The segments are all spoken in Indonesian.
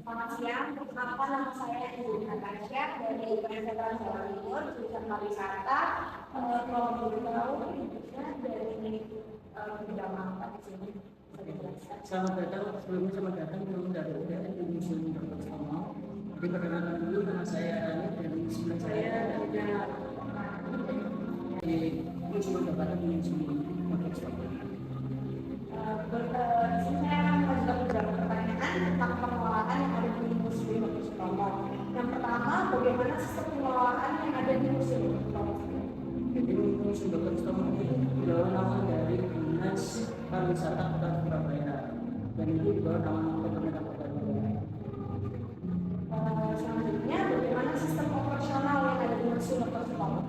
Selamat siang, perkenalkan nama saya Ibu Natasha dari Universitas Jawa Timur, jurusan pariwisata, prodi tahun Indonesia dari bidang apa di sini? Selamat datang, sebelumnya selamat datang dari UGM di Museum Dr. Sutomo. Diperkenalkan dulu, nama saya Rani dari Museum saya di Museum Dr. Sutomo. Di sini saya akan mengajukan beberapa pertanyaan tentang pengelolaan yang ada di Museum Dr. Sutomo. Yang pertama, bagaimana sistem pengelolaan yang ada di Museum Dr. Sutomo? Jadi Museum Dr. Sutomo itu dibawa nama dari Dinas Pariwisata Kota Surabaya dan itu dibawa nama pemerintah Kota Surabaya. Selanjutnya, bagaimana sistem operasional yang ada di Museum Dr. Sutomo?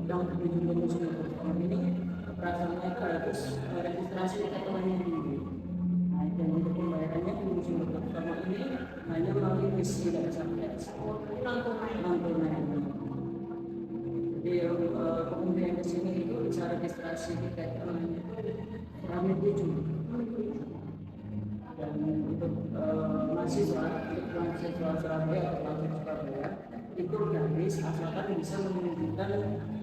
Yang berdiri di Museum Dr. Sutomo ini operasionalnya itu harus registrasi teman-temannya dulu. Nah, dan untuk pembayarannya di Museum Dr. Sutomo ini hanya melalui bis, tidak ada sampai non tunai. Jadi pengunjung yang kesini itu bisa registrasi tiket online kami 7. Dan untuk mahasiswa Surabaya atau pelajar Surabaya itu gratis asalkan bisa menunjukkan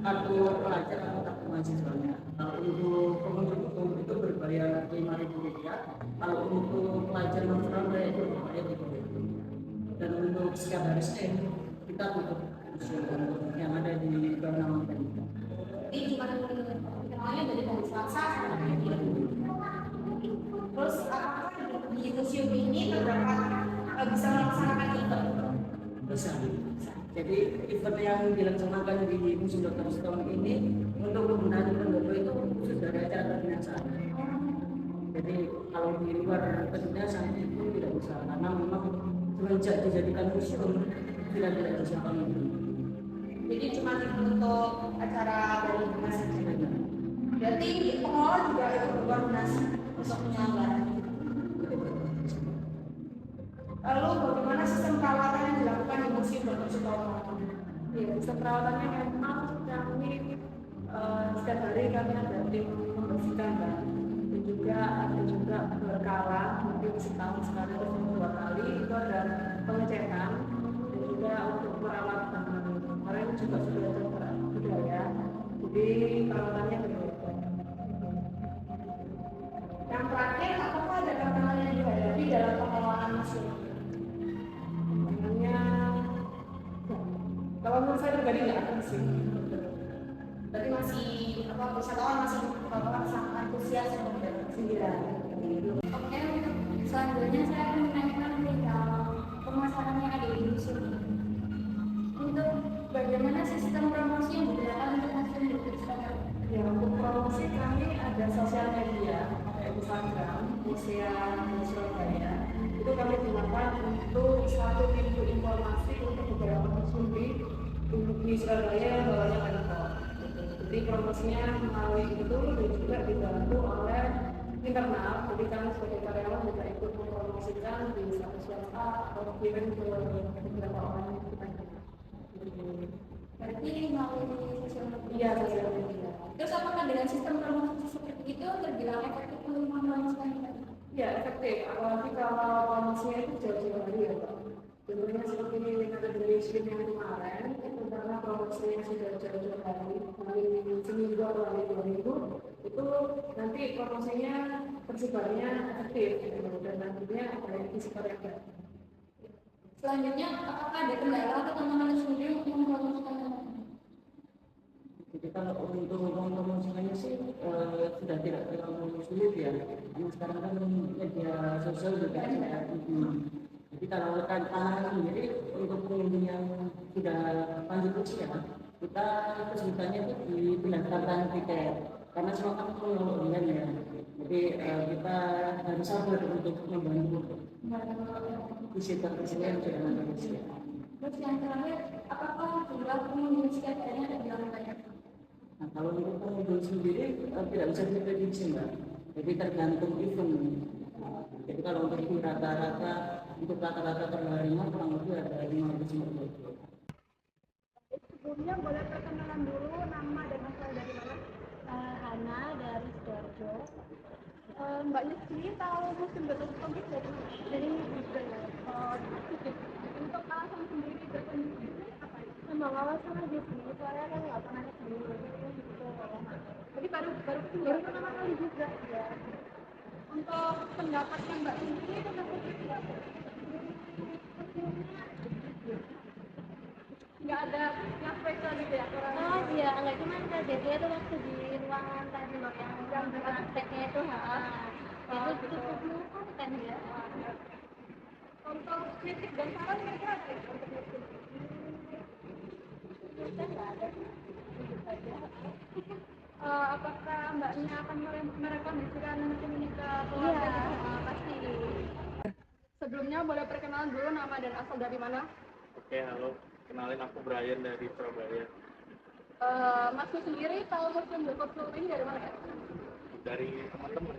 kartu pelajar atau kartu mahasiswanya. Untuk pengunjung umum itu berbayar Rp5.000. Kalau untuk pelajar non Surabaya itu berbayar Rp3.000. Dan untuk setiap hari Senin kita tutup yang ada di Bernama Penita. Jadi cuma kenalnya dari hari Selasa sampai Terus apakah di museum ini terdapat bisa melaksanakan event? Bisa. Jadi event yang dilaksanakan di Museum Dr. Sutomo ini untuk penggunaan pendopo itu khusus dari acara kedinasan. Jadi kalau di luar kedinasan itu tidak bisa karena memang semenjak dijadikan museum tidak bisa kami. Jadi cuma untuk acara dari dinas saja. Berarti pengelola juga ada berkoordinasi untuk penyelenggaraan. Lalu bagaimana sistem perawatan yang dilakukan di Museum Dr. Sutomo? Ya, sistem perawatannya memang kami setiap hari kami ada tim membersihkan dan juga ada berkala mungkin setahun sekali atau 2 kali itu ada pengecekan dan juga untuk perawatan kemarin juga sudah ya jadi perawatannya berbeda. Yang terakhir, apakah ada tantangan yang dihadapi dalam pengelolaan museum? Sebenarnya kalau menurut saya pribadi nggak ada sih. Berarti masih wisatawan masih sangat antusias untuk Iya. Oke, selanjutnya saya akan menanyakan perihal pemasaran yang ada di museum ini. Untuk bagaimana sistem promosi yang digunakan untuk museum Dr. Sutomo? Ya, untuk promosi kami ada sosial media kayak Instagram, Museum Surabaya. Itu kami gunakan untuk satu pintu informasi untuk beberapa museum di Surabaya yang bawahnya Pemkot. Jadi promosinya melalui itu dan juga dibantu oleh internal. Jadi kami sebagai karyawan juga ikut mempromosikan di status WhatsApp atau kirim ke beberapa orang yang kita kenal. Berarti melalui sosial media. Iya, sosial media. Terus apakah dengan sistem promosi seperti itu terbilang efektif untuk mempromosikan? Ya, efektif. Apalagi kalau promosinya itu jauh-jauh hari ya, Pak. Sebenarnya seperti ada dari stream yang kemarin, itu karena promosinya sudah jauh-jauh hari seminggu atau hari 2 minggu, itu nanti promosinya tersebarnya efektif gitu, dan nantinya ada visitor yang baik. Selanjutnya, apakah ada kendala atau tantangan tersendiri untuk mempromosikan? Jadi kalau untuk mempromosikannya sih sudah tidak terlalu sulit ya. Ini sekarang kan media sosial juga ada. Jadi kalau tantangan sendiri untuk pengunjung yang sudah lanjut usia, kita kesulitannya itu di pendaftaran tiket karena semua kan online ya. Jadi kita harus sabar untuk membantu visitor yang sudah lanjut usia. Terus yang terakhir, apakah jumlah pengunjung setiap harinya terbilang banyak? Nah, kalau untuk pengunjung sendiri tidak bisa diprediksi mbak. Jadi tergantung event. Jadi kalau untuk rata-rata per harinya kurang lebih ada 500. Sebelumnya boleh perkenalan dulu nama dan asal dari mana? Hana dari Sidoarjo. Mbaknya sendiri tahu Museum Dr. Sutomo dari mana? Dari mau ngawasin aja sih, soalnya kan nggak pernah kesini gitu. Jadi baru Baru pertama kali juga ya. untuk pendapatnya Mbak sendiri tentang museum ini apa? Nggak ada yang spesial gitu ya? Oh iya, nggak cuma KJT itu waktu di ruangan tadi loh yang prakteknya itu itu cukup menyenangkan ya. Untuk kritik dan saran kira-kira ada nggak untuk museum ini? Kita nggak ada sih, itu saja. Apakah Mbaknya akan merekomendasikan museum ini ke keluarga? Iya, Gitu? pasti. Sebelumnya boleh perkenalan dulu nama dan asal dari mana? Oke, halo. Kenalin aku Brian dari Surabaya. Masnya sendiri tahu museum Dr. Slump ini dari mana ya? Dari teman-teman.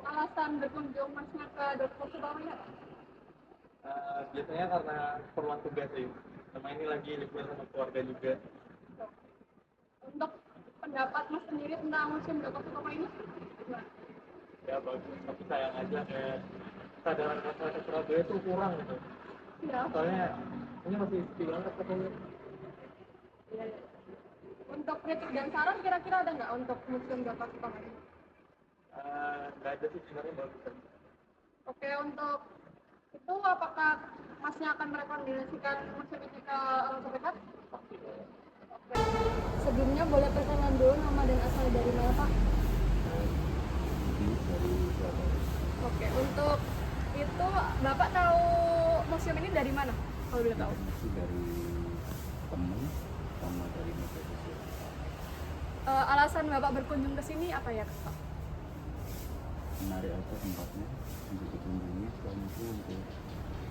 Alasan berkunjung Masnya ke Dr. Slump ini apa? Biasanya karena keperluan tugas sih. Sama ini lagi libur sama keluarga juga. Untuk pendapat Mas sendiri tentang museum Dr. Slump ini? Gimana? Ya bagus, tapi sayang aja kayak kesadaran masyarakat Surabaya itu kurang gitu. Ya. Soalnya ini masih sepi banget katanya. Iya, iya. Untuk kritik dan saran kira-kira ada nggak untuk museum Dr. Slump ini? Nggak ada sih sebenarnya bagus. Oke, untuk itu apakah Masnya akan merekomendasikan museum ini ke orang terdekat? Pasti. Oke. Sebelumnya boleh perkenalan dulu nama dan asal dari mana Pak? Dari Surabaya. Oke, untuk itu Bapak tahu museum ini dari mana? Kalau boleh tahu. Informasi dari teman sama dari media sosial. Alasan Bapak berkunjung ke sini apa ya, Pak? Menarik aja tempatnya untuk dikunjungi, selain itu untuk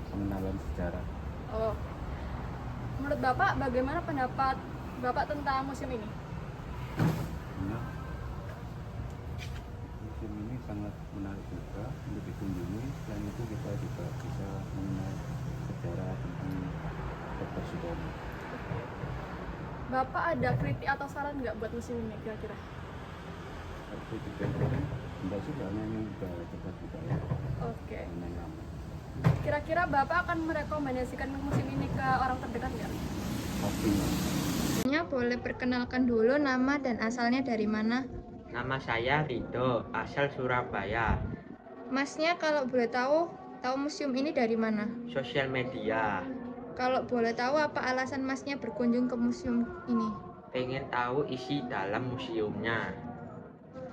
pengenalan sejarah. Oh. Menurut Bapak bagaimana pendapat Bapak tentang museum ini? Karena museum ini sangat menarik juga untuk dikunjungi. Selain itu kita juga bisa mengenal sejarah tentang Dr. Sutomo. Bapak ada kritik atau saran nggak buat museum ini kira-kira? Tapi juga enggak sih, karena ini udah cepat juga ya. Oke. Mengenai nama. Kira-kira Bapak akan merekomendasikan museum ini ke orang terdekat nggak? Pastinya. Boleh perkenalkan dulu nama dan asalnya dari mana? Nama saya Rido, asal Surabaya. Masnya kalau boleh tahu museum ini dari mana? Sosial media. Kalau boleh tahu apa alasan masnya berkunjung ke museum ini? Pengen tahu isi dalam museumnya.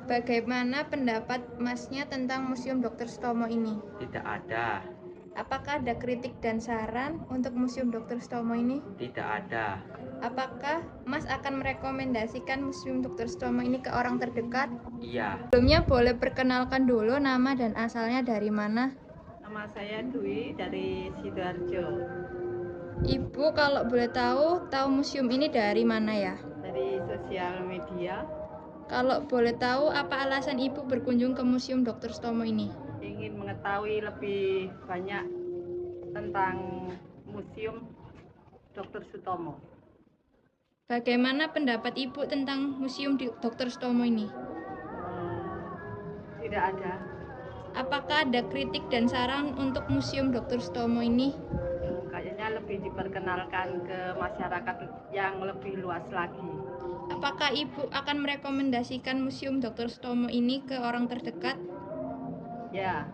Bagaimana pendapat masnya tentang Museum Dr. Sutomo ini? Tidak ada. Apakah ada kritik dan saran untuk Museum Dr. Sutomo ini? Tidak ada. Apakah Mas akan merekomendasikan Museum Dr. Sutomo ini ke orang terdekat? Iya. Sebelumnya boleh perkenalkan dulu nama dan asalnya dari mana? Nama saya Dwi dari Sidoarjo, Ibu kalau boleh tahu museum ini dari mana ya? dari sosial media. Kalau boleh tahu apa alasan Ibu berkunjung ke Museum Dr. Sutomo ini? Ingin mengetahui lebih banyak tentang Museum Dr. Sutomo. Bagaimana pendapat Ibu tentang Museum Dr. Sutomo ini? Tidak ada. Apakah ada kritik dan saran untuk Museum Dr. Sutomo ini? Kayaknya lebih diperkenalkan ke masyarakat yang lebih luas lagi. Apakah Ibu akan merekomendasikan Museum Dr. Sutomo ini ke orang terdekat? Ya,